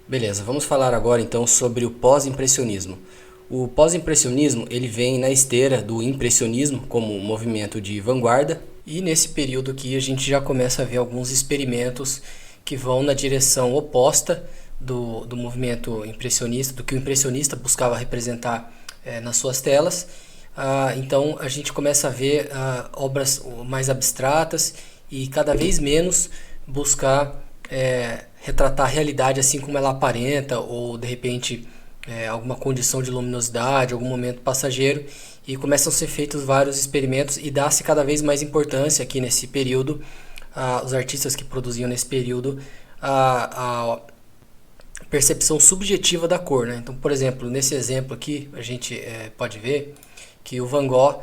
Beleza, vamos falar agora então sobre o pós-impressionismo. O pós-impressionismo ele vem na esteira do impressionismo como um movimento de vanguarda, e nesse período aqui a gente já começa a ver alguns experimentos que vão na direção oposta do movimento impressionista, do que o impressionista buscava representar nas suas telas. Então a gente começa a ver obras mais abstratas e cada vez menos buscar retratar a realidade assim como ela aparenta, ou de repente alguma condição de luminosidade, algum momento passageiro, e começam a ser feitos vários experimentos e dá-se cada vez mais importância aqui nesse período, os artistas que produziam nesse período, a percepção subjetiva da cor, né? Então, por exemplo, nesse exemplo aqui a gente pode ver que o Van Gogh,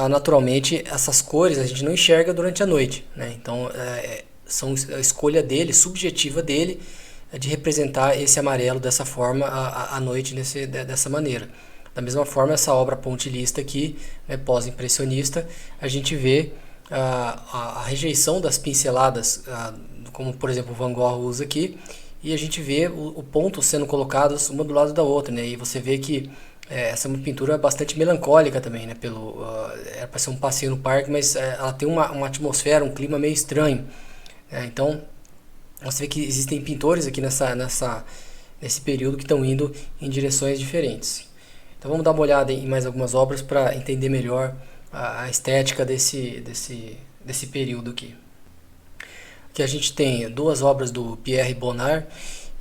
naturalmente, essas cores a gente não enxerga durante a noite, né? Então, são a escolha dele, subjetiva dele, de representar esse amarelo dessa forma à noite, dessa maneira. Da mesma forma, essa obra pontilhista aqui, né, pós-impressionista, a gente vê a rejeição das pinceladas, como por exemplo o Van Gogh usa aqui, e a gente vê o ponto sendo colocados uma do lado da outra, né? E você vê que essa é uma pintura bastante melancólica também, né? Era para ser um passeio no parque, mas ela tem uma atmosfera, um clima meio estranho. Então, você vê que existem pintores aqui nesse período que estão indo em direções diferentes. Então vamos dar uma olhada em mais algumas obras para entender melhor a estética desse período aqui. Aqui a gente tem duas obras do Pierre Bonnard,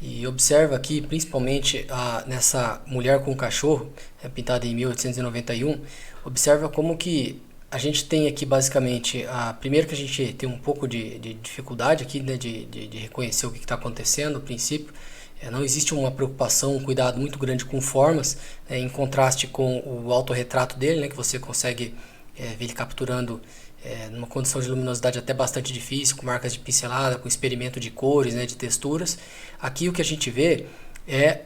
e observa aqui principalmente nessa mulher com o cachorro, pintada em 1891, observa como que a gente tem aqui basicamente, primeiro que a gente tem um pouco de dificuldade aqui, né, de reconhecer o que está acontecendo no princípio. Não existe uma preocupação, um cuidado muito grande com formas, em contraste com o autorretrato dele, né, que você consegue ver ele capturando numa condição de luminosidade até bastante difícil, com marcas de pincelada, com experimento de cores, né, de texturas. Aqui o que a gente vê é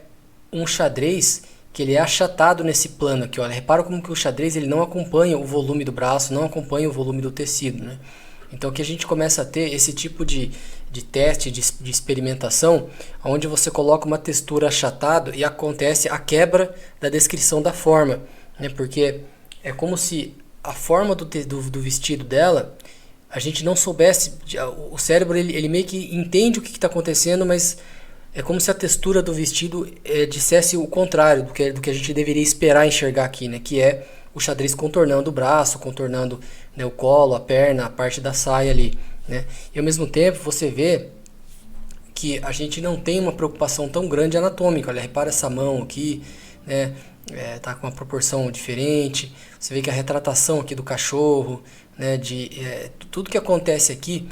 um xadrez que ele é achatado nesse plano aqui, olha, repara como que o xadrez ele não acompanha o volume do braço, não acompanha o volume do tecido, né? Então aqui a gente começa a ter esse tipo de teste, de experimentação, onde você coloca uma textura achatada e acontece a quebra da descrição da forma, né? Porque é como se a forma do vestido dela, a gente não soubesse, o cérebro ele meio que entende o que está acontecendo, mas é como se a textura do vestido dissesse o contrário do que a gente deveria esperar enxergar aqui, né? Que é o xadrez contornando o braço, contornando, né, o colo, a perna, a parte da saia ali, né? E ao mesmo tempo você vê que a gente não tem uma preocupação tão grande anatômica. Olha, repara essa mão aqui, né? Tá com uma proporção diferente. Você vê que a retratação aqui do cachorro, né? Tudo que acontece aqui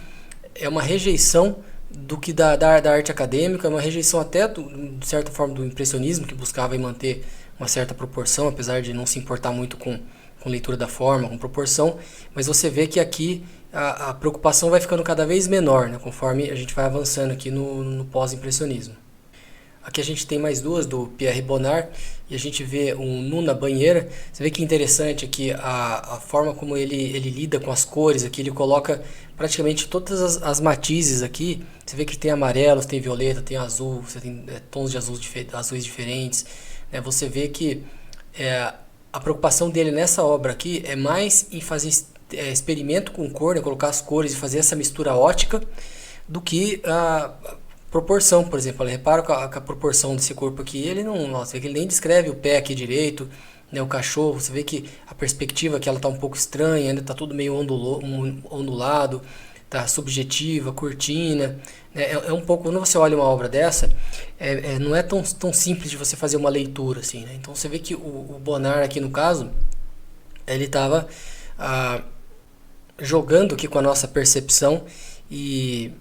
é uma rejeição do que da arte acadêmica, uma rejeição até de certa forma do impressionismo, que buscava manter uma certa proporção, apesar de não se importar muito com leitura da forma, com proporção. Mas você vê que aqui a preocupação vai ficando cada vez menor, né, conforme a gente vai avançando aqui no pós-impressionismo. Aqui a gente tem mais duas do Pierre Bonnard, e a gente vê um nu na banheira. Você vê que interessante aqui a forma como ele lida com as cores. Aqui ele coloca praticamente todas as matizes aqui. Você vê que tem amarelos, tem violeta, tem azul, você tem tons de azuis diferentes. Você vê que a preocupação dele nessa obra aqui é mais em fazer experimento com cor, né, colocar as cores e fazer essa mistura ótica, do que proporção. Por exemplo, repara que a proporção desse corpo aqui, ele não, nossa, ele nem descreve o pé aqui direito, né, o cachorro. Você vê que a perspectiva aqui ela tá um pouco estranha, ainda tá tudo meio ondulado, tá subjetiva, cortina, né, um pouco, quando você olha uma obra dessa, não é tão simples de você fazer uma leitura assim, né? Então você vê que o Bonnard aqui no caso, ele estava jogando aqui com a nossa percepção e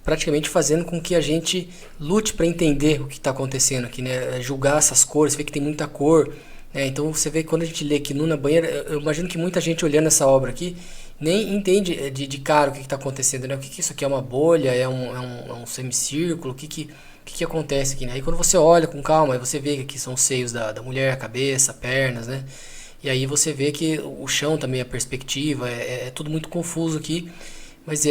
praticamente fazendo com que a gente lute para entender o que está acontecendo aqui, né? Julgar essas cores, você vê que tem muita cor, né? Então você vê que quando a gente lê aqui nu na banheira, eu imagino que muita gente olhando essa obra aqui nem entende de cara o que está acontecendo, né? O que isso aqui é, uma bolha, é um semicírculo, o que acontece aqui, né? Aí quando você olha com calma, aí você vê que aqui são os seios da mulher, a cabeça, pernas, né? E aí você vê que o chão também, a perspectiva, tudo muito confuso aqui, mas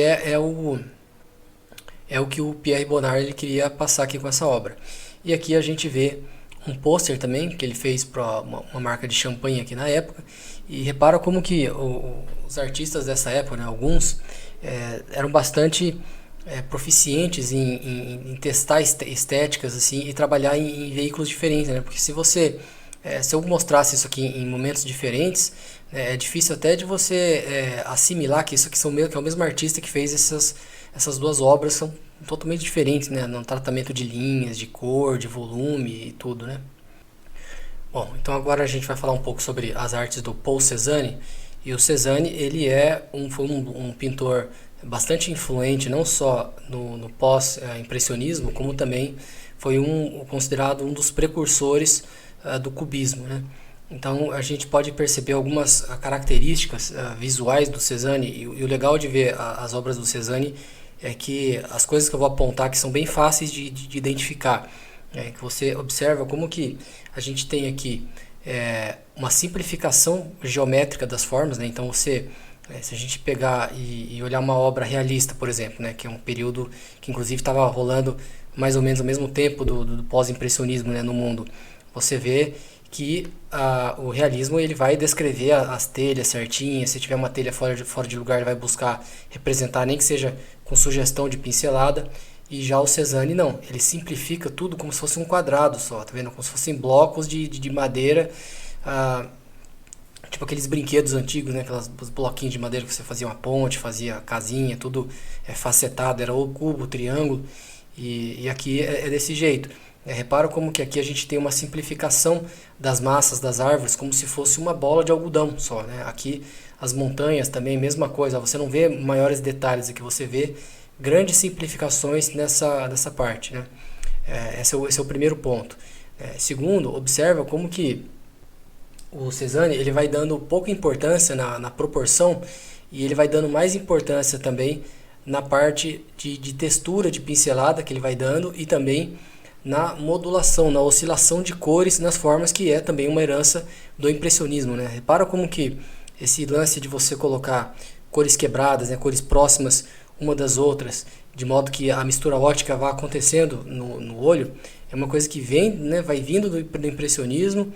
é o que o Pierre Bonnard ele queria passar aqui com essa obra. E aqui a gente vê um pôster também que ele fez para uma marca de champanhe aqui na época. E repara como que os artistas dessa época, né, alguns, eram bastante proficientes em testar estéticas assim, e trabalhar em veículos diferentes, né? Porque se eu mostrasse isso aqui em momentos diferentes, é difícil até de você assimilar que isso aqui que é o mesmo artista que fez essas duas obras, são totalmente diferentes, né? No tratamento de linhas, de cor, de volume e tudo, né? Bom, então agora a gente vai falar um pouco sobre as artes do Paul Cézanne. E o Cézanne, ele foi um pintor bastante influente, não só no pós-impressionismo, como também foi considerado um dos precursores do cubismo, né? Então a gente pode perceber algumas características visuais do Cézanne, e o legal de ver as obras do Cézanne é que as coisas que eu vou apontar que são bem fáceis de identificar, que você observa como que a gente tem aqui uma simplificação geométrica das formas, né? Então se a gente pegar e olhar uma obra realista, por exemplo, né, que é um período que inclusive estava rolando mais ou menos ao mesmo tempo do pós-impressionismo, né, no mundo, você vê que o realismo ele vai descrever as telhas certinhas. Se tiver uma telha fora de lugar, ele vai buscar representar, nem que seja com sugestão de pincelada. E já o Cézanne não, ele simplifica tudo como se fosse um quadrado só, tá vendo? Como se fossem blocos de madeira, tipo aqueles brinquedos antigos, né? Os bloquinhos de madeira que você fazia uma ponte, fazia casinha, tudo facetado, era o cubo, o triângulo, e aqui é desse jeito. Repara como que aqui a gente tem uma simplificação das massas das árvores, como se fosse uma bola de algodão só, né? Aqui as montanhas também, mesma coisa, você não vê maiores detalhes, aqui você vê grandes simplificações nessa parte, né? Esse é o primeiro ponto. Segundo, observa como que o Cézanne ele vai dando pouca importância na proporção, e ele vai dando mais importância também na parte de textura de pincelada que ele vai dando, e também na modulação, na oscilação de cores nas formas, que é também uma herança do impressionismo, né? Repara como que esse lance de você colocar cores quebradas, né, cores próximas uma das outras, de modo que a mistura ótica vá acontecendo no olho, é uma coisa que vem, né, vai vindo do impressionismo,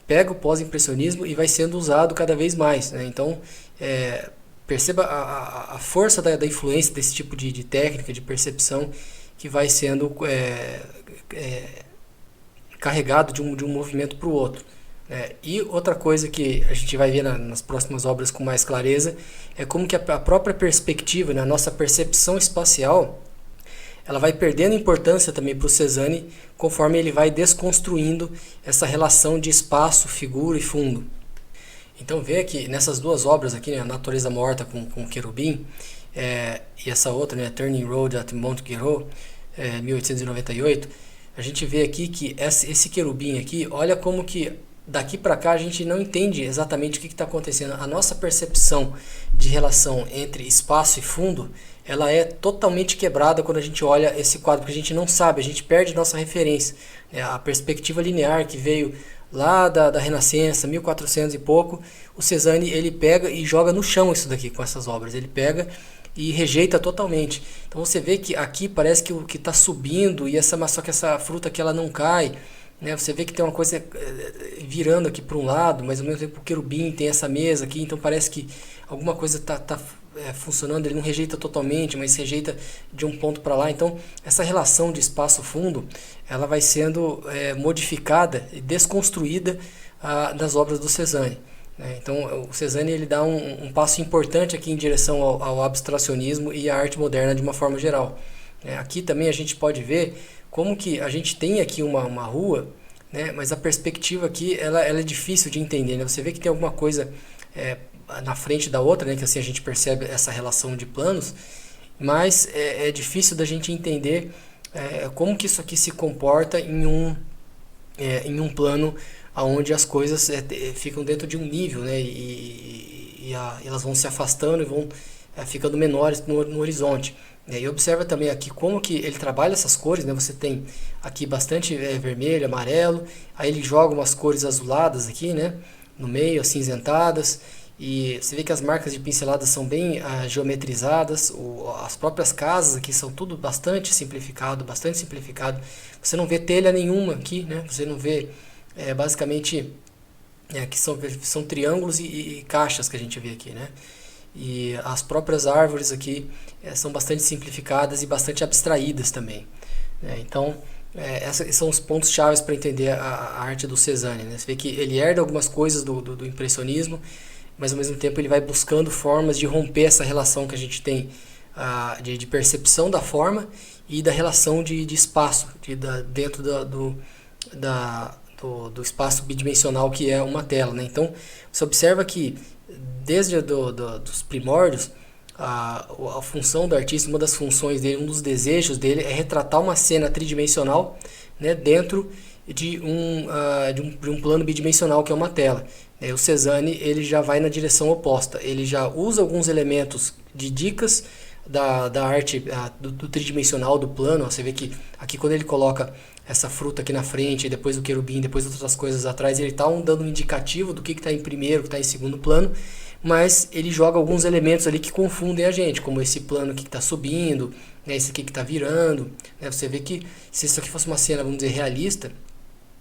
pega o pós-impressionismo e vai sendo usado cada vez mais, né? Então, perceba a força da influência desse tipo de técnica, de percepção, que vai sendo carregado de um movimento para o outro. E outra coisa que a gente vai ver nas próximas obras com mais clareza é como que a própria perspectiva, né, a nossa percepção espacial, ela vai perdendo importância também para o Cézanne conforme ele vai desconstruindo essa relação de espaço, figura e fundo. Então vê que nessas duas obras aqui, né, a Natureza Morta com o Querubim, e essa outra, né, Turning Road at Mont Guéraud, 1898, a gente vê aqui que esse querubim aqui, olha como que daqui para cá a gente não entende exatamente o que está acontecendo. A nossa percepção de relação entre espaço e fundo, ela é totalmente quebrada quando a gente olha esse quadro, porque a gente não sabe, a gente perde nossa referência. A perspectiva linear que veio lá da Renascença, 1400 e pouco, o Cézanne ele pega e joga no chão isso daqui com essas obras. Ele pega e rejeita totalmente. Então você vê que aqui parece que o que está subindo, só que essa fruta aqui ela não cai, né? Você vê que tem uma coisa virando aqui para um lado, mas ao mesmo tempo o querubim tem essa mesa aqui, então parece que alguma coisa está funcionando. Ele não rejeita totalmente, mas rejeita de um ponto para lá. Então essa relação de espaço-fundo ela vai sendo modificada e desconstruída nas obras do Cézanne. Então o Cézanne ele dá um passo importante aqui em direção ao abstracionismo e à arte moderna de uma forma geral. Aqui também a gente pode ver como que a gente tem aqui uma rua, né, mas a perspectiva aqui ela é difícil de entender, né? Você vê que tem alguma coisa na frente da outra, né, que assim a gente percebe essa relação de planos, mas é difícil da gente entender como que isso aqui se comporta em um plano onde as coisas ficam dentro de um nível, né, e elas vão se afastando e vão ficando menores no horizonte. E observa também aqui como que ele trabalha essas cores, né? Você tem aqui bastante vermelho, amarelo, aí ele joga umas cores azuladas aqui, né, no meio, acinzentadas, E você vê que as marcas de pincelada são bem geometrizadas, as próprias casas aqui são tudo bastante simplificado, bastante simplificado. Você não vê telha nenhuma aqui, né? Você não vê basicamente que são triângulos e caixas que a gente vê aqui, né? E as próprias árvores aqui são bastante simplificadas e bastante abstraídas também, né? Então, esses são os pontos chaves para entender a arte do Cézanne, né? Você vê que ele herda algumas coisas do impressionismo, mas ao mesmo tempo ele vai buscando formas de romper essa relação que a gente tem de percepção da forma e da relação de espaço dentro do espaço bidimensional que é uma tela, né? Então você observa que desde dos primórdios a função do artista, uma das funções dele, um dos desejos dele é retratar uma cena tridimensional, né, dentro de um plano bidimensional que é uma tela. O Cézanne ele já vai na direção oposta, ele já usa alguns elementos de dicas da arte do tridimensional, do plano. Você vê que aqui quando ele coloca essa fruta aqui na frente, depois o querubim, depois outras coisas atrás, ele está dando um indicativo do que está em primeiro, o que está em segundo plano, mas ele joga alguns elementos ali que confundem a gente, como esse plano aqui que está subindo, né, esse aqui que está virando, né? Você vê que se isso aqui fosse uma cena, vamos dizer, realista,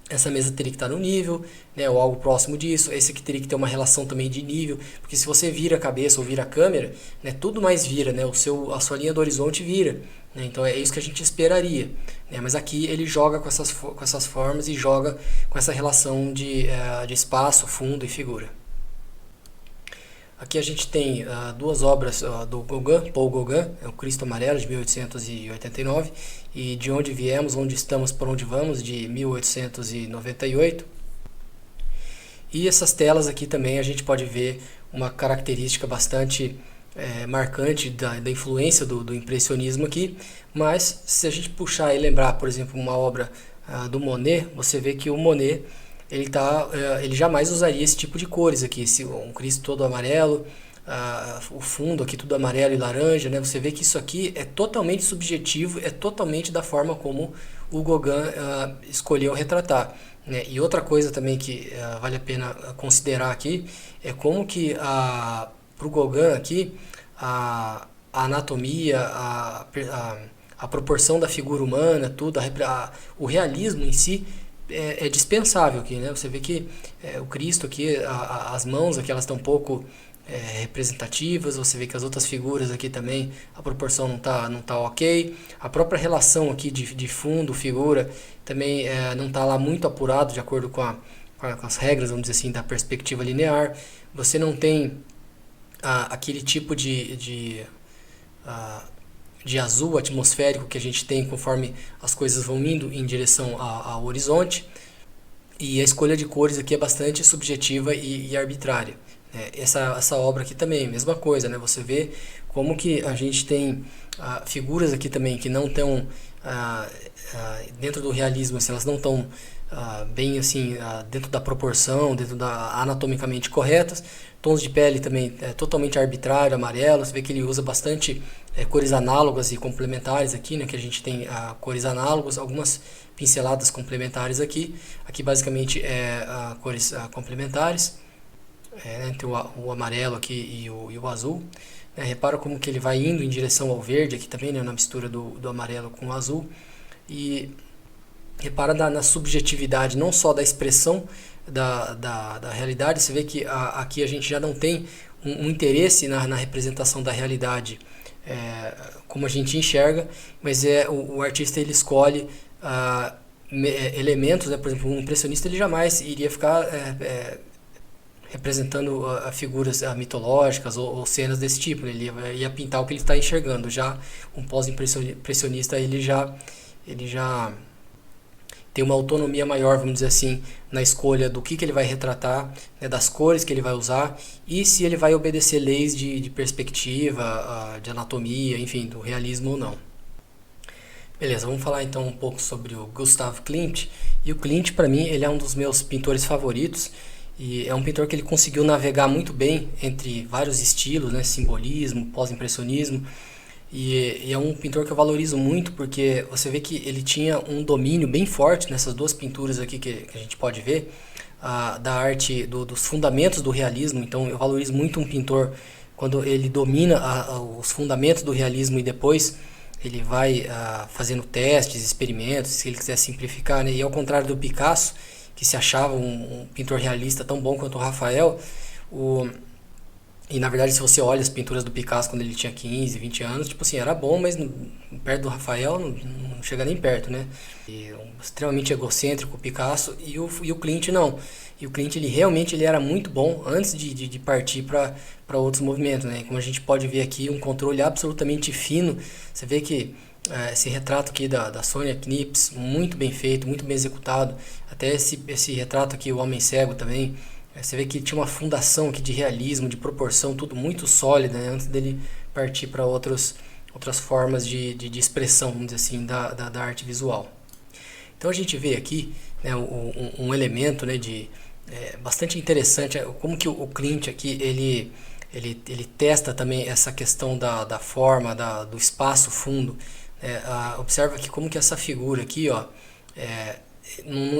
essa mesa teria que estar no nível, né, ou algo próximo disso. Esse aqui teria que ter uma relação também de nível, porque se você vira a cabeça ou vira a câmera, né, tudo mais vira, né, a sua linha do horizonte vira, né, então é isso que a gente esperaria, né, mas aqui ele joga com essas formas e joga com essa relação de espaço, fundo e figura. Aqui a gente tem duas obras do Gauguin, Paul Gauguin, o Cristo Amarelo, de 1889, e De Onde Viemos, Onde Estamos, Por Onde Vamos, de 1898. E essas telas aqui também a gente pode ver uma característica bastante marcante da influência do impressionismo aqui, mas se a gente puxar e lembrar, por exemplo, uma obra do Monet, você vê que o Monet ele jamais usaria esse tipo de cores aqui, um Cristo todo amarelo, o fundo aqui tudo amarelo e laranja, né? Você vê que isso aqui é totalmente subjetivo, é totalmente da forma como o Gauguin escolheu retratar, né? E outra coisa também que vale a pena considerar aqui é como que para o Gauguin aqui a anatomia, a proporção da figura humana, tudo, o realismo em si é dispensável aqui, né? Você vê que o Cristo aqui, as mãos aqui, elas estão um pouco representativas. Você vê que as outras figuras aqui também, a proporção não tá ok. A própria relação aqui de fundo, figura, também não está lá muito apurado de acordo com as regras, vamos dizer assim, da perspectiva linear. Você não tem aquele tipo de azul atmosférico que a gente tem conforme as coisas vão indo em direção ao horizonte. E a escolha de cores aqui é bastante subjetiva e arbitrária. Essa obra aqui também, mesma coisa, né? Você vê como que a gente tem figuras aqui também que não estão dentro do realismo, assim, elas não estão bem assim dentro da proporção, dentro anatomicamente corretas. Tons de pele também totalmente arbitrário, amarelo. Você vê que ele usa bastante cores análogas e complementares aqui, né? Que a gente tem cores análogas, algumas pinceladas complementares aqui. Aqui basicamente cores complementares, entre o amarelo aqui e o azul. Repara como que ele vai indo em direção ao verde aqui também, né? Na mistura do amarelo com o azul. E repara na subjetividade, não só da expressão da realidade. Você vê que aqui a gente já não tem um interesse na representação da realidade como a gente enxerga, mas o artista ele escolhe elementos, né? Por exemplo, um impressionista ele jamais iria ficar representando figuras mitológicas ou cenas desse tipo, né? Ele ia pintar o que ele está enxergando. Já um pós-impressionista ele já tem uma autonomia maior, vamos dizer assim, na escolha do que ele vai retratar, né, das cores que ele vai usar e se ele vai obedecer leis de perspectiva, de anatomia, enfim, do realismo ou não. Beleza, vamos falar então um pouco sobre o Gustav Klimt. E o Klimt, para mim, ele é um dos meus pintores favoritos e é um pintor que ele conseguiu navegar muito bem entre vários estilos, né, simbolismo, pós-impressionismo. E é um pintor que eu valorizo muito porque você vê que ele tinha um domínio bem forte nessas duas pinturas aqui que a gente pode ver. da arte, dos fundamentos do realismo. Então eu valorizo muito um pintor quando ele domina os fundamentos do realismo e depois ele vai fazendo testes, experimentos, se ele quiser simplificar, né? E ao contrário do Picasso, que se achava um pintor realista tão bom quanto o Rafael, e na verdade, se você olha as pinturas do Picasso quando ele tinha 15, 20 anos, tipo assim, era bom, mas perto do Rafael não chega nem perto, né? E extremamente egocêntrico o Picasso e o Klimt não. E o Klimt ele era muito bom antes de partir para outros movimentos, né? Como a gente pode ver aqui, um controle absolutamente fino. Você vê que esse retrato aqui da Sonia Knips, muito bem feito, muito bem executado. Até esse retrato aqui, o Homem Cego também. Você vê que tinha uma fundação aqui de realismo, de proporção, tudo muito sólida, né? Antes dele partir para outras formas de expressão, vamos dizer assim, da arte visual. Então a gente vê aqui, né, um elemento, né, bastante interessante, como que o Klimt aqui, ele testa também essa questão da forma, do espaço fundo. Observa aqui como que essa figura aqui, ó,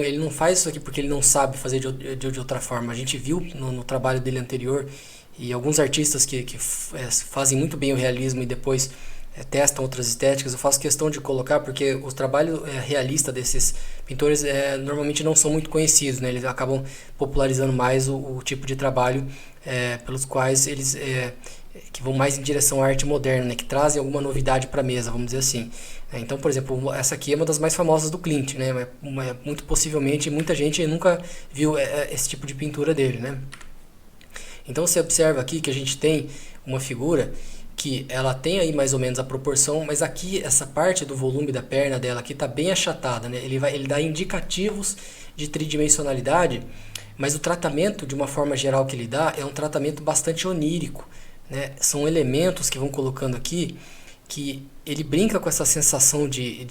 ele não faz isso aqui porque ele não sabe fazer de outra forma. A gente viu no trabalho dele anterior, e alguns artistas que fazem muito bem o realismo e depois testam outras estéticas, eu faço questão de colocar porque os trabalhos realistas desses pintores normalmente não são muito conhecidos, né? Eles acabam popularizando mais o tipo de trabalho pelos quais eles que vão mais em direção à arte moderna, né? Que trazem alguma novidade para a mesa, vamos dizer assim. Então, por exemplo, essa aqui é uma das mais famosas do Klimt, né? Muito possivelmente muita gente nunca viu esse tipo de pintura dele, né? Então você observa aqui que a gente tem uma figura que ela tem aí mais ou menos a proporção, mas aqui essa parte do volume da perna dela aqui está bem achatada, né? Ele dá indicativos de tridimensionalidade, mas o tratamento de uma forma geral que ele dá é um tratamento bastante onírico, né? São elementos que vão colocando aqui que ele brinca com essa sensação de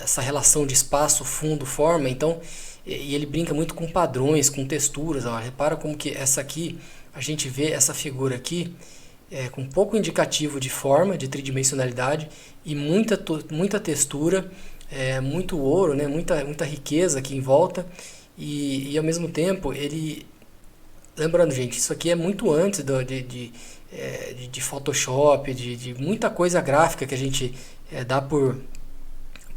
essa relação de espaço, fundo, forma. Então, e ele brinca muito com padrões, com texturas. Ó. Repara como que essa aqui, a gente vê essa figura aqui com pouco indicativo de forma, de tridimensionalidade e muita textura, muito ouro, né? Muita riqueza aqui em volta e ao mesmo tempo ele... Lembrando, gente, isso aqui é muito antes de Photoshop, de muita coisa gráfica que a gente dá por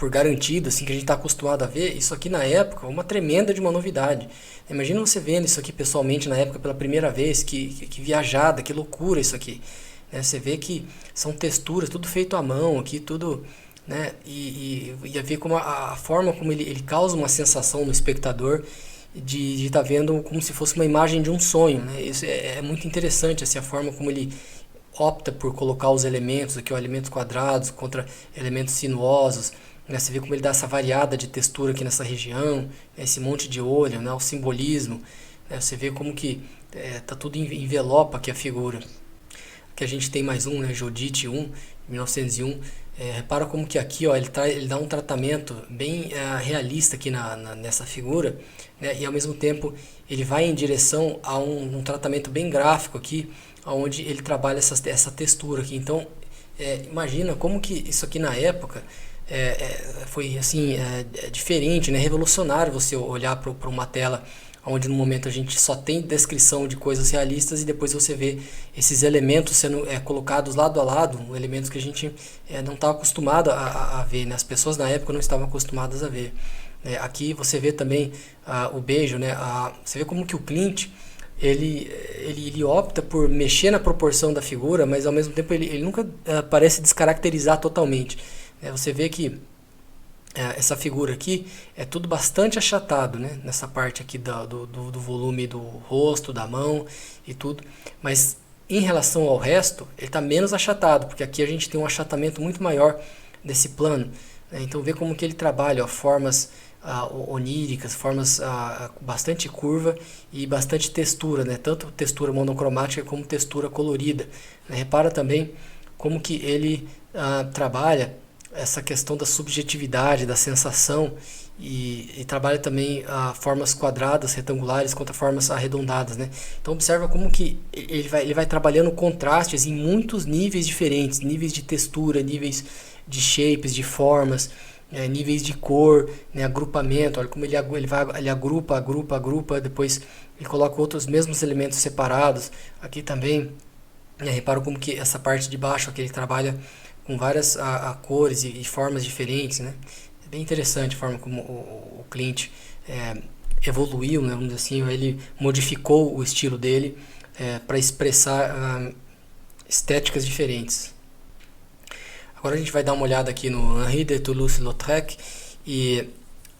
garantido, assim, que a gente está acostumado a ver. Isso aqui na época uma tremenda de uma novidade. Imagina você vendo isso aqui pessoalmente na época pela primeira vez, que viajada, que loucura isso aqui. Né? Você vê que são texturas, tudo feito à mão aqui, tudo... Né? E a ver como a forma como ele causa uma sensação no espectador de estar vendo como se fosse uma imagem de um sonho, né? Isso é muito interessante, assim, a forma como ele opta por colocar os elementos aqui, ó, elementos quadrados contra elementos sinuosos, né? Você vê como ele dá essa variada de textura aqui nessa região, né? Esse monte de olho, né? O simbolismo, né? Você vê como que tá tudo envelopa aqui a figura. Aqui a gente tem mais um, né? Jodit 1, 1901. Repara como que aqui, ó, ele dá um tratamento bem realista aqui nessa figura, né? E ao mesmo tempo ele vai em direção a um tratamento bem gráfico aqui, onde ele trabalha essa textura aqui. Então, imagina como que isso aqui na época foi assim, diferente, né? Revolucionário você olhar para uma tela onde no momento a gente só tem descrição de coisas realistas e depois você vê esses elementos sendo colocados lado a lado, elementos que a gente não está acostumado a ver, né? As pessoas na época não estavam acostumadas a ver. Aqui você vê também o beijo, né? Você vê como que o Klimt ele opta por mexer na proporção da figura, mas ao mesmo tempo ele nunca parece descaracterizar totalmente. Você vê que essa figura aqui é tudo bastante achatado, né? Nessa parte aqui do volume do rosto, da mão e tudo. Mas em relação ao resto, ele está menos achatado, porque aqui a gente tem um achatamento muito maior desse plano. Né? Então vê como que ele trabalha, ó, formas oníricas, formas bastante curva e bastante textura, né? Tanto textura monocromática como textura colorida. Né? Repara também como que ele trabalha essa questão da subjetividade, da sensação e trabalha também formas quadradas, retangulares contra formas arredondadas, né? Então observa como que ele vai trabalhando contrastes em muitos níveis diferentes, níveis de textura, níveis de shapes, de formas, níveis de cor, né, agrupamento. Olha como ele agrupa, depois ele coloca outros mesmos elementos separados. Aqui também, repara como que essa parte de baixo aqui ele trabalha com várias cores e formas diferentes, né? É bem interessante a forma como o Clint evoluiu, né, vamos dizer assim, ele modificou o estilo dele para expressar estéticas diferentes. Agora a gente vai dar uma olhada aqui no Henri de Toulouse-Lautrec e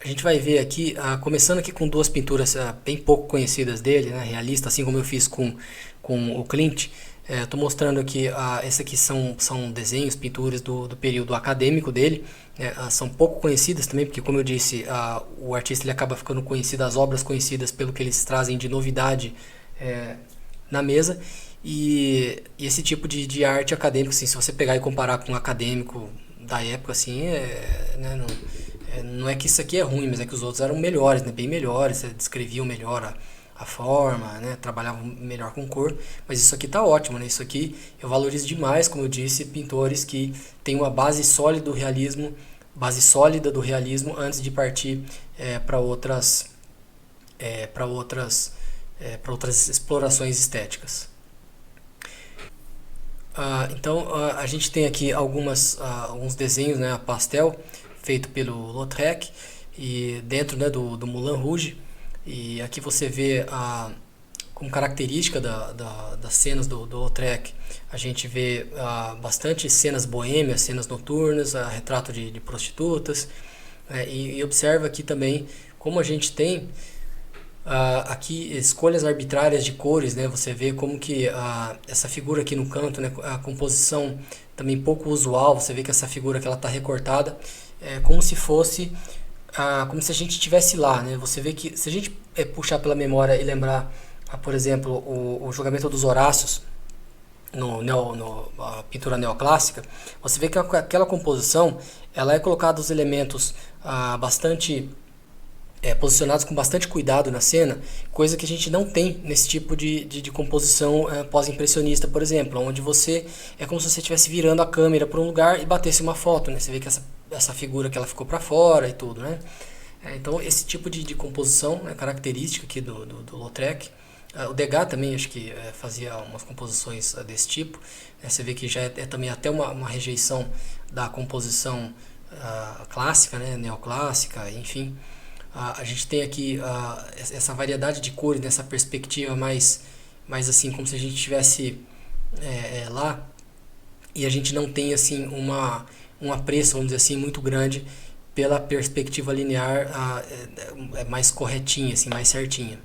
a gente vai ver aqui, começando aqui com duas pinturas bem pouco conhecidas dele, né, realista, assim como eu fiz com o Klimt. Estou mostrando aqui, esse aqui são desenhos, pinturas do período acadêmico dele, são pouco conhecidas também, porque como eu disse, o artista ele acaba ficando conhecido, as obras conhecidas pelo que eles trazem de novidade na mesa. E esse tipo de arte acadêmica, assim, se você pegar e comparar com um acadêmico da época, assim, né, não é que isso aqui é ruim, mas é que os outros eram melhores, né, bem melhores, descreviam melhor a forma, né, trabalhavam melhor com cor, mas isso aqui tá ótimo, né, isso aqui eu valorizo demais, como eu disse, pintores que têm uma base sólida do realismo, antes de partir para outras explorações estéticas. Então a gente tem aqui alguns desenhos, né, a pastel feito pelo Lautrec e dentro, né, do Moulin Rouge, e aqui você vê como característica das cenas do Lautrec, a gente vê bastante cenas boêmias, cenas noturnas, retrato de prostitutas, e observa aqui também como a gente tem aqui escolhas arbitrárias de cores, né? Você vê como que essa figura aqui no canto, né? A composição também pouco usual. Você vê que essa figura que ela está recortada é como se fosse como se a gente estivesse lá, né? Você vê que se a gente puxar pela memória e lembrar, por exemplo, o julgamento dos Horácios a pintura neoclássica, você vê que aquela composição ela é colocada os elementos bastante posicionados com bastante cuidado na cena, coisa que a gente não tem nesse tipo de composição pós-impressionista, por exemplo, onde você é como se você estivesse virando a câmera para um lugar e batesse uma foto, né? Você vê que essa figura que ela ficou para fora e tudo, né? Então esse tipo de composição é característica aqui do Lautrec. O Degas também acho que fazia umas composições desse tipo. Você vê que já é também até uma rejeição da composição clássica, né? Neoclássica, enfim. A gente tem aqui essa variedade de cores nessa perspectiva mais assim, como se a gente estivesse lá, e a gente não tem assim um apreço, vamos dizer assim, muito grande pela perspectiva linear mais corretinha, assim, mais certinha.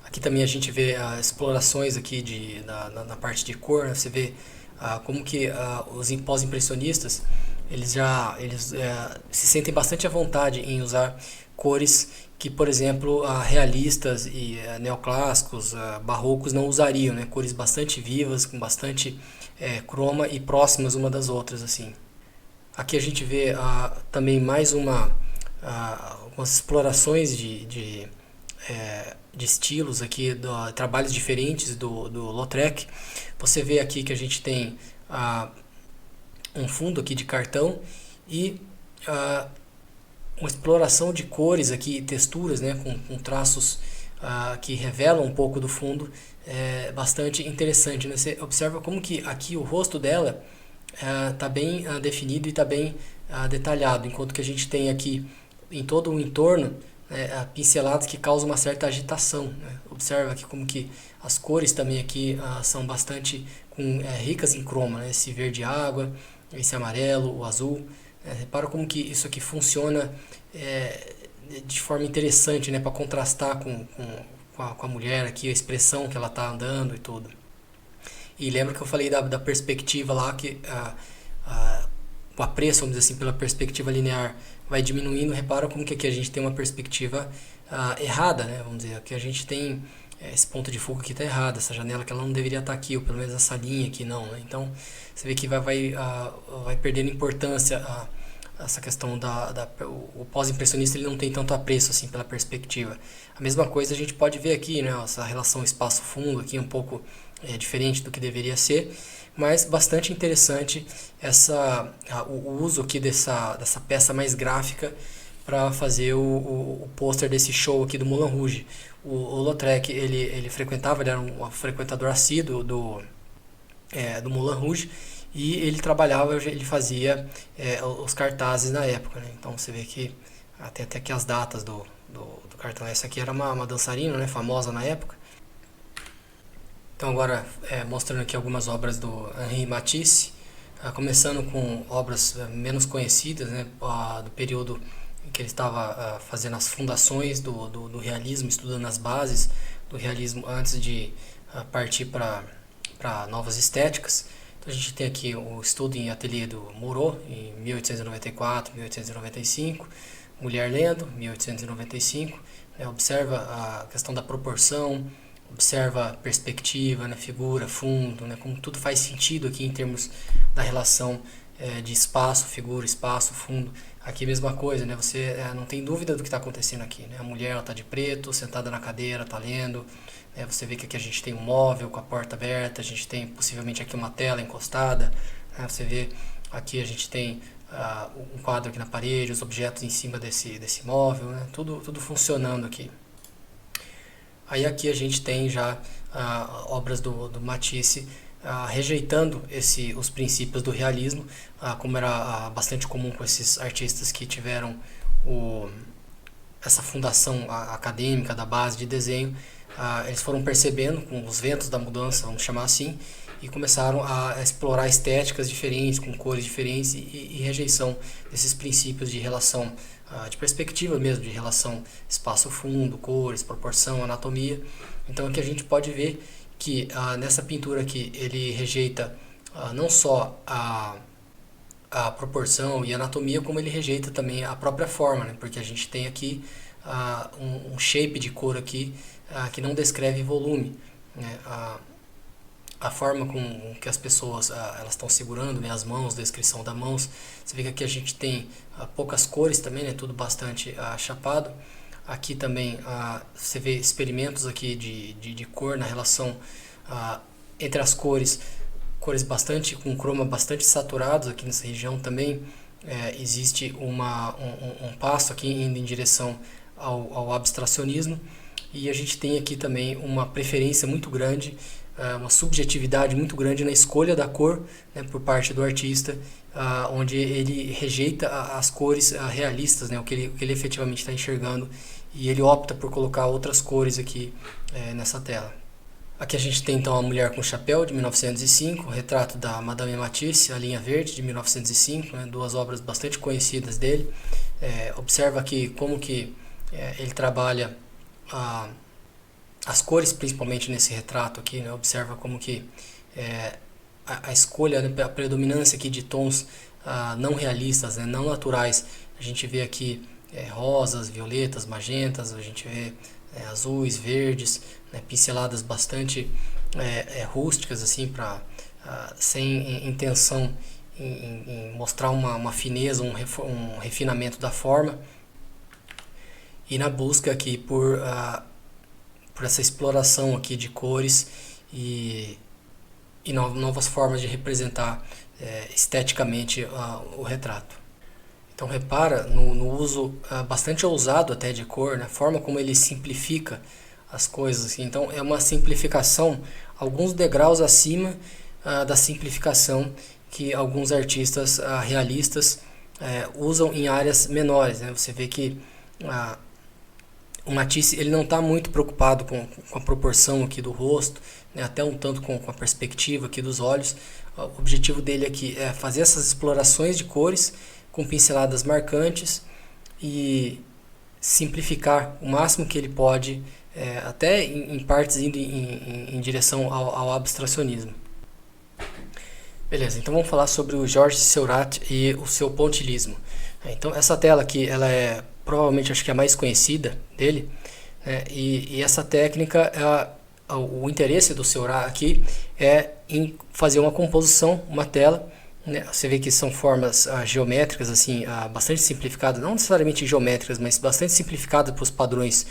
Aqui também a gente vê explorações aqui na parte de cor, né? Você vê como que os pós-impressionistas eles se sentem bastante à vontade em usar cores que, por exemplo, realistas e neoclássicos, barrocos não usariam, né? Cores bastante vivas, com bastante croma e próximas uma das outras, assim. Aqui a gente vê também mais algumas explorações de estilos aqui, trabalhos diferentes do Lautrec. Você vê aqui que a gente tem um fundo aqui de cartão e uma exploração de cores aqui, texturas, né, com traços que revelam um pouco do fundo, bastante interessante, né? Você observa como que aqui o rosto dela está bem definido e está bem detalhado, enquanto que a gente tem aqui em todo o entorno pinceladas que causam uma certa agitação, né? Observa aqui como que as cores também aqui são bastante ricas em croma, né? Esse verde água, esse amarelo, o azul. Repara como que isso aqui funciona de forma interessante, né? Para contrastar com a mulher aqui, a expressão que ela está andando e tudo. E lembra que eu falei da perspectiva lá, que o apreço, vamos dizer assim, pela perspectiva linear vai diminuindo. Repara como que aqui a gente tem uma perspectiva errada, né? Vamos dizer, aqui a gente tem esse ponto de fuga aqui está errado, essa janela que ela não deveria estar aqui, ou pelo menos essa linha aqui não, né? Então você vê que vai perdendo importância essa questão o pós-impressionista ele não tem tanto apreço assim pela perspectiva. A mesma coisa a gente pode ver aqui, né? Essa relação espaço-fundo aqui um pouco diferente do que deveria ser, mas bastante interessante o uso aqui dessa peça mais gráfica para fazer o pôster desse show aqui do Moulin Rouge. O Lautrec, ele frequentava, ele era um frequentador assíduo do Moulin Rouge, e ele trabalhava, ele fazia os cartazes na época, né? Então você vê que tem até aqui as datas do cartaz. Essa aqui era uma dançarina, né, famosa na época. Então agora mostrando aqui algumas obras do Henri Matisse, começando com obras menos conhecidas, né, do período em que ele estava fazendo as fundações do realismo, estudando as bases do realismo antes de partir para novas estéticas. Então a gente tem aqui o estudo em ateliê do Moreau, em 1894, 1895, Mulher Lendo, 1895, observa a questão da proporção, observa a perspectiva, né, figura, fundo, né, como tudo faz sentido aqui em termos da relação de espaço, figura, espaço, fundo. Aqui a mesma coisa, né, você não tem dúvida do que está acontecendo aqui, né, a mulher está de preto, sentada na cadeira, está lendo. Você vê que aqui a gente tem um móvel com a porta aberta, a gente tem possivelmente aqui uma tela encostada, né? Você vê aqui a gente tem um quadro aqui na parede, os objetos em cima desse móvel, né? Tudo funcionando aqui. Aí aqui a gente tem já obras do Matisse rejeitando os princípios do realismo, como era bastante comum com esses artistas que tiveram essa fundação acadêmica da base de desenho. Eles foram percebendo com os ventos da mudança, vamos chamar assim, e começaram a explorar estéticas diferentes, com cores diferentes e rejeição desses princípios de relação, de perspectiva mesmo, de relação espaço-fundo, cores, proporção, anatomia. Então aqui a gente pode ver que nessa pintura aqui ele rejeita não só a proporção e a anatomia, como ele rejeita também a própria forma, né? Porque a gente tem aqui um shape de cor aqui que não descreve volume, né? A forma com que as pessoas elas estão segurando, né, as mãos, descrição das mãos. Você vê que aqui a gente tem poucas cores também, né, tudo bastante chapado. Aqui também você vê experimentos aqui de cor na relação entre as cores bastante com croma bastante saturados aqui nessa região também. Existe um passo aqui indo em direção ao abstracionismo, e a gente tem aqui também uma preferência muito grande, uma subjetividade muito grande na escolha da cor, né, por parte do artista, onde ele rejeita as cores realistas, né, o que ele efetivamente está enxergando, e ele opta por colocar outras cores aqui nessa tela. Aqui a gente tem então a Mulher com Chapéu, de 1905, o retrato da Madame Matisse, a Linha Verde, de 1905, né, duas obras bastante conhecidas dele. Observa aqui como que ele trabalha as cores, principalmente nesse retrato aqui, né? Observa como que a escolha, né, a predominância aqui de tons não realistas, né, não naturais. A gente vê aqui rosas, violetas, magentas, a gente vê azuis, verdes, né, pinceladas bastante rústicas, assim, sem intenção em mostrar uma fineza, um refinamento da forma, e na busca aqui por essa exploração aqui de cores e novas formas de representar esteticamente o retrato. Então repara no uso bastante ousado até de cor, né? A forma como ele simplifica as coisas, assim. Então é uma simplificação alguns degraus acima da simplificação que alguns artistas realistas usam em áreas menores, né? Você vê que o Matisse ele não está muito preocupado com a proporção aqui do rosto, né? Até um tanto com a perspectiva aqui dos olhos. O objetivo dele aqui é fazer essas explorações de cores com pinceladas marcantes e simplificar o máximo que ele pode, até em partes indo em direção ao abstracionismo. Beleza, então vamos falar sobre o Georges Seurat e o seu pontilhismo. Então essa tela aqui, ela é provavelmente, acho que é a mais conhecida dele, né? E essa técnica, o interesse do Seurat aqui é em fazer uma composição, uma tela, né? Você vê que são formas geométricas, assim, bastante simplificadas, não necessariamente geométricas, mas bastante simplificadas para os padrões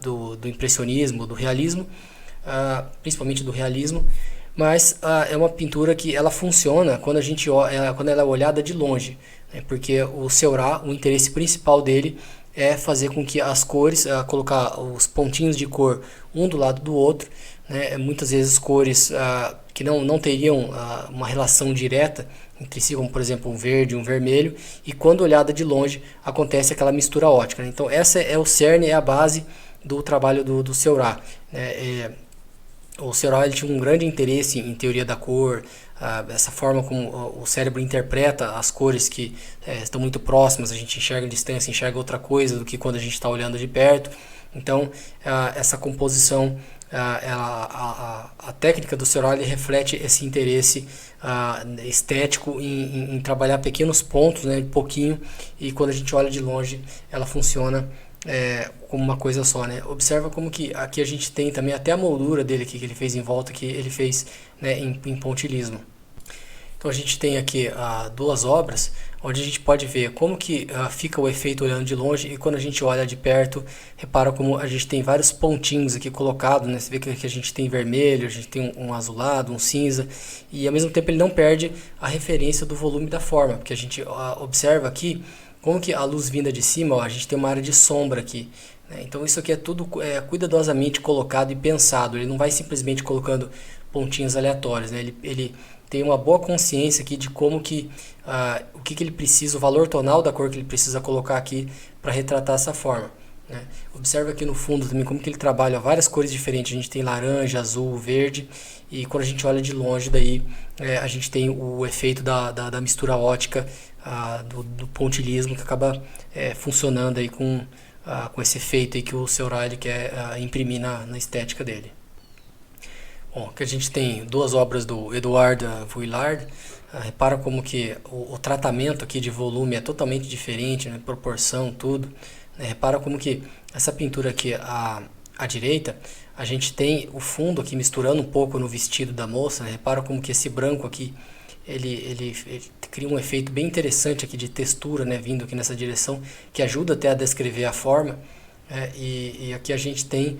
do impressionismo, do realismo, principalmente do realismo, mas é uma pintura que ela funciona quando quando ela é olhada de longe, né? Porque o Seurat, o interesse principal dele é fazer com que as cores, colocar os pontinhos de cor um do lado do outro, né? Muitas vezes cores que não teriam uma relação direta entre si, como por exemplo um verde e um vermelho, e quando olhada de longe acontece aquela mistura ótica, né? Então essa é o cerne, é a base do trabalho do Seurat, né? O Seurat ele tinha um grande interesse em teoria da cor, essa forma como o cérebro interpreta as cores que estão muito próximas, a gente enxerga em distância, enxerga outra coisa do que quando a gente está olhando de perto. Então, essa composição, a técnica do Seurat reflete esse interesse estético em trabalhar pequenos pontos, né, de pouquinho, e quando a gente olha de longe, ela funciona como uma coisa só, né? Observa como que aqui a gente tem também até a moldura dele aqui que ele fez em volta, que ele fez, né, em pontilhismo. Então a gente tem aqui duas obras onde a gente pode ver como que fica o efeito olhando de longe, e quando a gente olha de perto, repara como a gente tem vários pontinhos aqui colocados, né? Você vê que aqui a gente tem vermelho, a gente tem um azulado, um cinza, e ao mesmo tempo ele não perde a referência do volume da forma, porque a gente observa aqui como que a luz vinda de cima, ó, a gente tem uma área de sombra aqui, né? Então isso aqui é tudo cuidadosamente colocado e pensado. Ele não vai simplesmente colocando pontinhos aleatórios, né? Ele tem uma boa consciência aqui de como que o que ele precisa, o valor tonal da cor que ele precisa colocar aqui para retratar essa forma, né? Observa aqui no fundo também como que ele trabalha várias cores diferentes. A gente tem laranja, azul, verde, e quando a gente olha de longe daí a gente tem o efeito da mistura ótica, do pontilhismo, que acaba funcionando aí com esse efeito aí que o Seurat ele quer imprimir na estética dele. Bom, aqui a gente tem duas obras do Edouard Vuillard. Repara como que o tratamento aqui de volume é totalmente diferente, né? Proporção, tudo, né? Repara como que essa pintura aqui à direita, a gente tem o fundo aqui misturando um pouco no vestido da moça, né? Repara como que esse branco aqui ele cria um efeito bem interessante aqui de textura, né, vindo aqui nessa direção, que ajuda até a descrever a forma, e aqui a gente tem,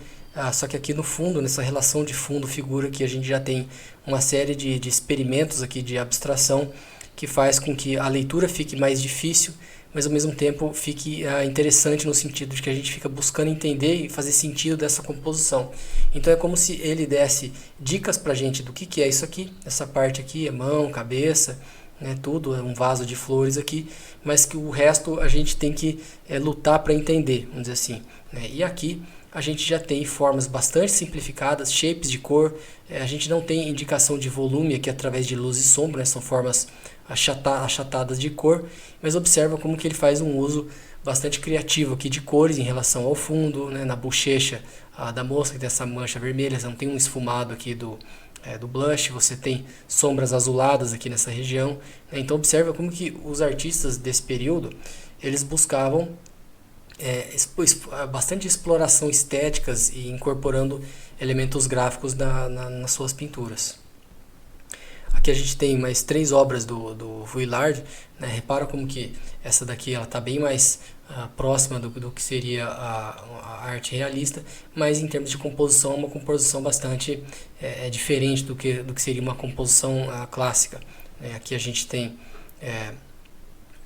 só que aqui no fundo, nessa relação de fundo-figura, que a gente já tem uma série de experimentos aqui de abstração, que faz com que a leitura fique mais difícil, mas ao mesmo tempo fique interessante no sentido de que a gente fica buscando entender e fazer sentido dessa composição. Então é como se ele desse dicas pra gente do que é isso aqui. Essa parte aqui é mão, cabeça, né, tudo, é um vaso de flores aqui, mas que o resto a gente tem que lutar para entender, vamos dizer assim, né? E aqui a gente já tem formas bastante simplificadas, shapes de cor, a gente não tem indicação de volume aqui através de luz e sombra, né? São formas achatadas de cor, mas observa como que ele faz um uso bastante criativo aqui de cores em relação ao fundo, né? Na bochecha da moça, que tem essa mancha vermelha, você não tem um esfumado aqui do blush, você tem sombras azuladas aqui nessa região, né? Então observa como que os artistas desse período, eles buscavam bastante exploração estéticas e incorporando elementos gráficos nas suas pinturas. Aqui a gente tem mais três obras do Vuillard, né? Repara como que essa daqui ela está bem mais próxima do que seria a arte realista, mas em termos de composição, uma composição bastante diferente do que seria uma composição clássica, né? Aqui a gente tem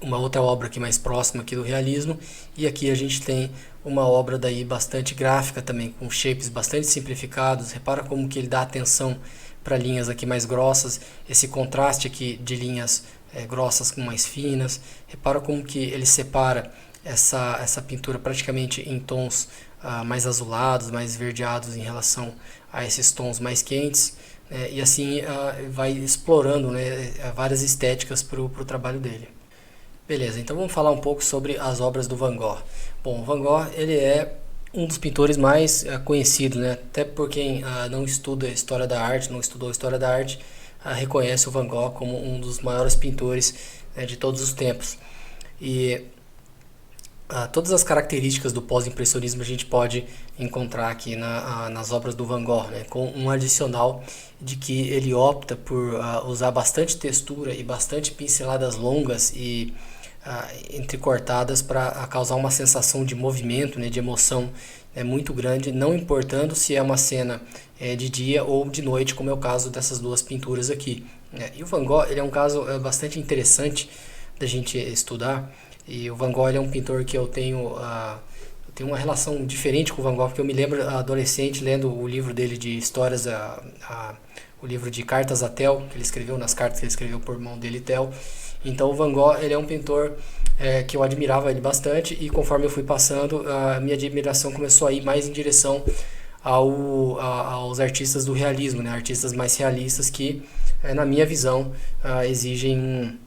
uma outra obra aqui mais próxima aqui do realismo, e aqui a gente tem uma obra daí bastante gráfica também, com shapes bastante simplificados. Repara como que ele dá atenção para linhas aqui mais grossas, esse contraste aqui de linhas grossas com mais finas. Repara como que ele separa essa pintura praticamente em tons mais azulados, mais esverdeados em relação a esses tons mais quentes, e assim vai explorando, né, várias estéticas para o trabalho dele. Beleza, então vamos falar um pouco sobre as obras do Van Gogh. Bom, Van Gogh ele é um dos pintores mais conhecidos, né? Até por quem não estuda história da arte, não estudou história da arte, reconhece o Van Gogh como um dos maiores pintores, né, de todos os tempos. E todas as características do pós-impressionismo a gente pode encontrar aqui nas obras do Van Gogh, né, com um adicional de que ele opta por usar bastante textura e bastante pinceladas longas e entrecortadas para causar uma sensação de movimento, né, de emoção muito grande, não importando se é uma cena de dia ou de noite, como é o caso dessas duas pinturas aqui, né. E o Van Gogh, ele é um caso bastante interessante da gente estudar, e o Van Gogh ele é um pintor que eu tenho uma relação diferente com o Van Gogh, porque eu me lembro adolescente lendo o livro dele de histórias, o livro de Cartas a Theo, que ele escreveu, nas cartas que ele escreveu por mão dele, Theo. Então o Van Gogh, ele é um pintor que eu admirava ele bastante, e conforme eu fui passando, a minha admiração começou a ir mais em direção aos artistas do realismo, né? Artistas mais realistas que, na minha visão, exigem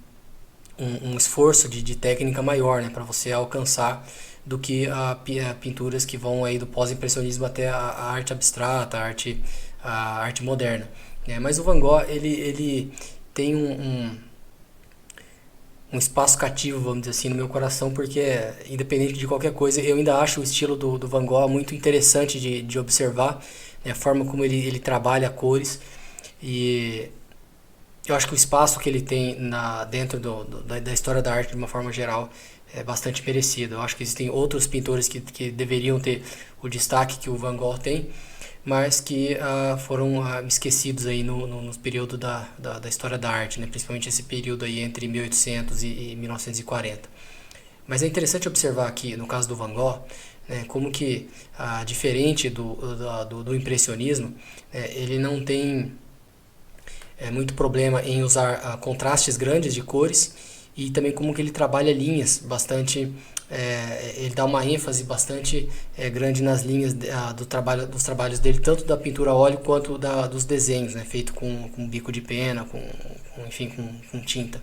um esforço de técnica maior, né, para você alcançar, do que pinturas que vão aí do pós-impressionismo até a arte abstrata, a arte moderna, né? Mas o Van Gogh, ele tem um espaço cativo, vamos dizer assim, no meu coração, porque independente de qualquer coisa, eu ainda acho o estilo do Van Gogh muito interessante de observar, né? A forma como ele trabalha cores, e eu acho que o espaço que ele tem dentro da história da arte de uma forma geral é bastante merecido. Eu acho que existem outros pintores que deveriam ter o destaque que o Van Gogh tem, mas que foram esquecidos aí nos períodos da história da arte, né? Principalmente esse período aí entre 1800 e 1940. Mas é interessante observar aqui, no caso do Van Gogh, né, como que, diferente do impressionismo, ele não tem muito problema em usar contrastes grandes de cores, e também como que ele trabalha linhas bastante, ele dá uma ênfase bastante grande nas linhas dos trabalhos dele, tanto da pintura a óleo quanto dos desenhos, né, feito com bico de pena, enfim, com tinta.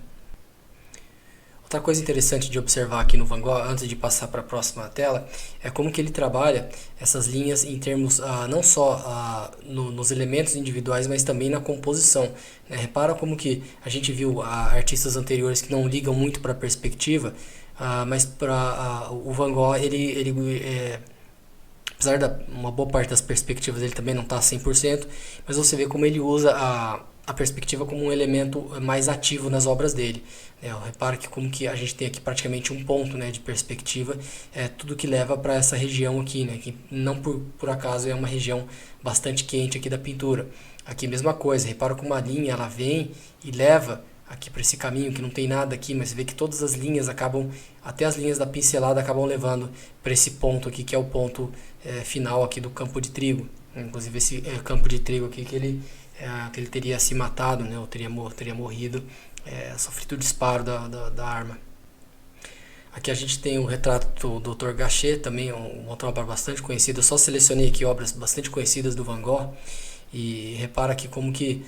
Outra coisa interessante de observar aqui no Van Gogh, antes de passar para a próxima tela, é como que ele trabalha essas linhas em termos não só nos elementos individuais, mas também na composição, né? Repara como que a gente viu artistas anteriores que não ligam muito para a perspectiva, mas para o Van Gogh, apesar da uma boa parte das perspectivas dele também não está 100%, mas você vê como ele usa a perspectiva como um elemento mais ativo nas obras dele. Repara que como que a gente tem aqui praticamente um ponto, né, de perspectiva, tudo que leva para essa região aqui, né, que não por acaso é uma região bastante quente aqui da pintura. Aqui mesma coisa, repara como a linha ela vem e leva aqui para esse caminho que não tem nada aqui, mas você vê que todas as linhas acabam, até as linhas da pincelada acabam levando para esse ponto aqui, que é o ponto final aqui do campo de trigo. Inclusive esse campo de trigo aqui que ele teria se matado, né, ou teria morrido, sofrido o disparo da arma. Aqui a gente tem o retrato do Dr. Gachet, também uma outra obra bastante conhecida. Eu só selecionei aqui obras bastante conhecidas do Van Gogh, e repara aqui como que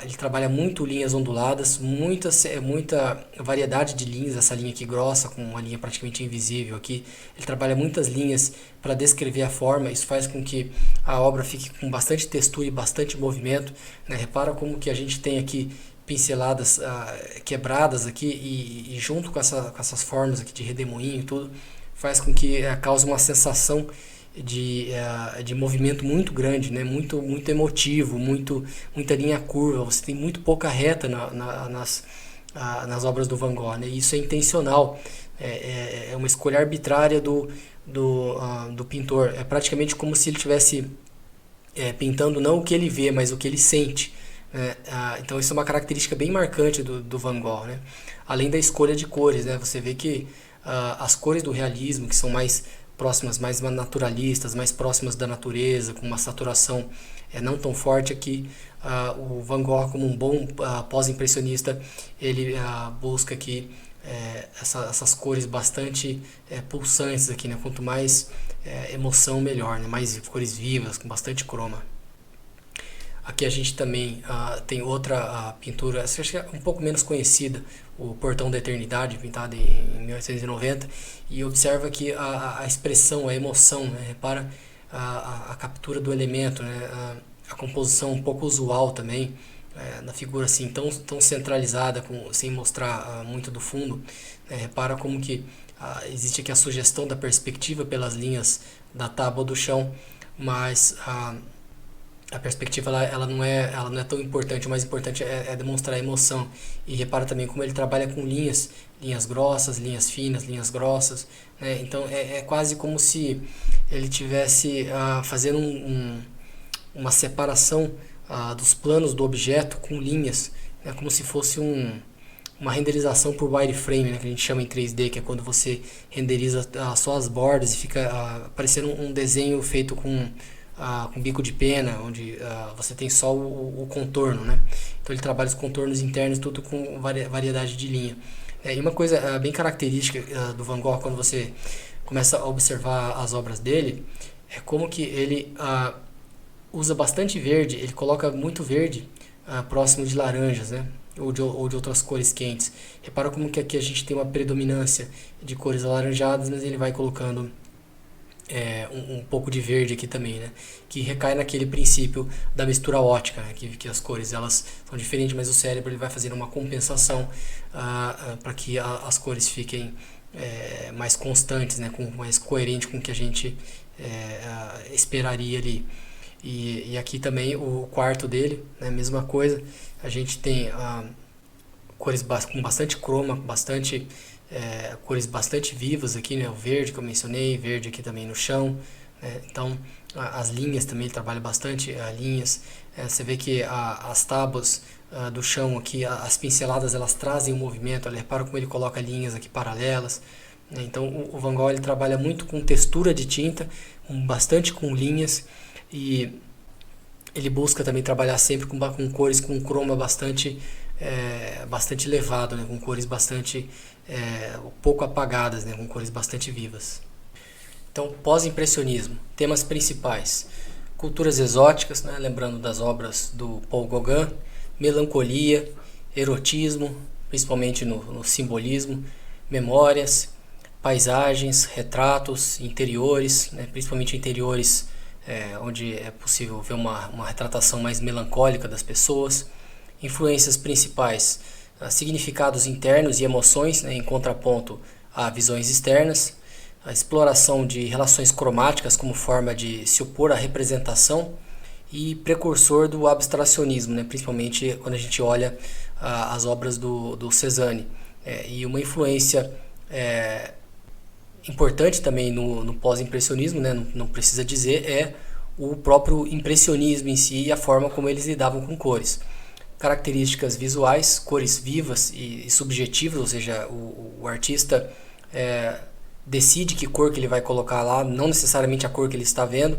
ele trabalha muito linhas onduladas, muita variedade de linhas, essa linha aqui grossa, com uma linha praticamente invisível aqui. Ele trabalha muitas linhas para descrever a forma, isso faz com que a obra fique com bastante textura e bastante movimento, né? Repara como que a gente tem aqui pinceladas quebradas aqui, e junto com essas formas aqui de redemoinho e tudo, faz com que cause uma sensação de movimento muito grande, né? Muito emotivo, muita linha curva. Você tem muito pouca reta nas obras do Van Gogh, né? Isso é intencional, é uma escolha arbitrária do pintor. É praticamente como se ele estivesse pintando não o que ele vê, mas o que ele sente, né? Então isso é uma característica bem marcante do Van Gogh, né? Além da escolha de cores, né? Você vê que as cores do realismo, que são mais próximas, mais naturalistas, mais próximas da natureza, com uma saturação não tão forte aqui, o Van Gogh, como um bom pós-impressionista, ele busca aqui essas cores bastante pulsantes aqui, né? Quanto mais emoção, melhor, né? Mais cores vivas, com bastante croma. Aqui a gente também tem outra pintura, acho que é um pouco menos conhecida, o Portão da Eternidade, pintado em 1890, e observa que a expressão, a emoção, né? Repara a captura do elemento, né? A composição um pouco usual também, na figura assim tão centralizada, sem mostrar muito do fundo, né? Repara como que existe aqui a sugestão da perspectiva pelas linhas da tábua do chão, mas a perspectiva ela não é tão importante, o mais importante é demonstrar a emoção. E repara também como ele trabalha com linhas grossas, linhas finas, linhas grossas, né? Então é quase como se ele tivesse fazendo uma separação dos planos do objeto com linhas, né? Como se fosse uma renderização por wireframe, né? Que a gente chama em 3D, que é quando você renderiza só as bordas e fica parecendo um desenho feito com bico de pena, onde você tem só o contorno, né? Então ele trabalha os contornos internos, tudo com variedade de linha. E uma coisa bem característica do Van Gogh, quando você começa a observar as obras dele, é como que ele usa bastante verde, ele coloca muito verde próximo de laranjas, né? Ou de outras cores quentes. Repara como que aqui a gente tem uma predominância de cores alaranjadas, mas ele vai colocando um pouco de verde aqui também, né? Que recai naquele princípio da mistura ótica, né? Que as cores elas são diferentes, mas o cérebro ele vai fazendo uma compensação para que as cores fiquem mais constantes, né? Mais coerente com o que a gente esperaria ali. E aqui também o quarto dele, né? Mesma coisa, a gente tem cores com bastante croma, bastante cores bastante vivas aqui, né? O verde que eu mencionei, verde aqui também no chão, né? Então as linhas também, ele trabalha bastante linhas. Você vê que as tábuas do chão aqui, as pinceladas elas trazem o movimento. Repara como ele coloca linhas aqui paralelas, né? Então o Van Gogh ele trabalha muito com textura de tinta, bastante com linhas, e ele busca também trabalhar sempre com cores com croma bastante elevado, né? Com cores bastante pouco apagadas, né? Com cores bastante vivas. Então, pós-impressionismo, temas principais: culturas exóticas, né? Lembrando das obras do Paul Gauguin, melancolia, erotismo, principalmente no simbolismo, memórias, paisagens, retratos, interiores, né? Principalmente interiores onde é possível ver uma retratação mais melancólica das pessoas. Influências principais: significados internos e emoções, né, em contraponto a visões externas. A exploração de relações cromáticas como forma de se opor à representação. E precursor do abstracionismo, né, principalmente quando a gente olha as obras do Cézanne. E uma influência importante também no pós-impressionismo, né, não precisa dizer, é o próprio impressionismo em si e a forma como eles lidavam com cores. Características visuais: cores vivas e subjetivas, ou seja, o artista decide que cor que ele vai colocar lá, não necessariamente a cor que ele está vendo.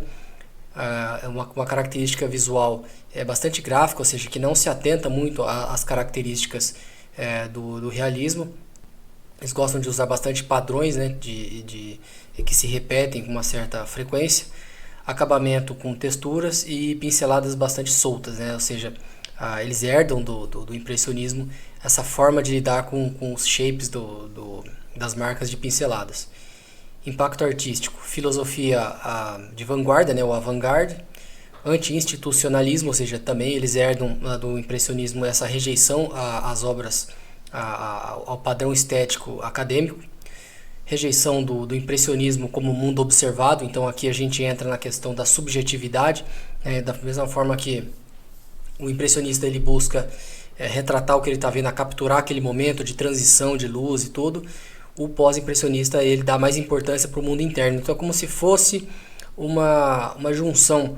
É uma característica visual bastante gráfica, ou seja, que não se atenta muito às características do realismo. Eles gostam de usar bastante padrões, né, que se repetem com uma certa frequência. Acabamento com texturas e pinceladas bastante soltas, né, ou seja, eles herdam do impressionismo essa forma de lidar com os shapes das marcas de pinceladas. Impacto artístico: filosofia de vanguarda, né, o avant-garde. Anti-institucionalismo, ou seja, também eles herdam do impressionismo essa rejeição às obras, ao padrão estético acadêmico. Rejeição do impressionismo como mundo observado. Então aqui a gente entra na questão da subjetividade, da mesma forma que o impressionista ele busca retratar o que ele está vendo, capturar aquele momento de transição de luz e tudo. O pós-impressionista ele dá mais importância para o mundo interno. Então é como se fosse uma junção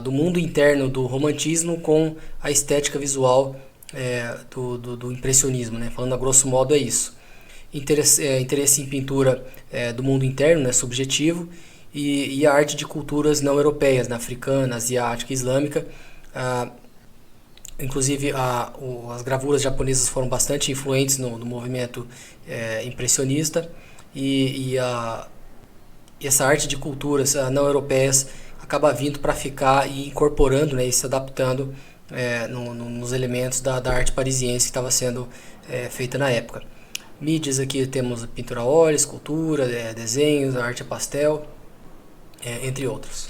do mundo interno do romantismo com a estética visual do impressionismo, né? Falando a grosso modo é isso. Interesse em pintura do mundo interno, né? Subjetivo, e a arte de culturas não europeias, né? Africana, asiática, islâmica. Inclusive as gravuras japonesas foram bastante influentes no movimento impressionista, e essa arte de culturas não europeias acaba vindo para ficar e incorporando, né, e se adaptando nos elementos da arte parisiense que estava sendo feita na época. Mídias: aqui temos pintura a óleo, escultura, desenhos, arte a pastel, entre outros.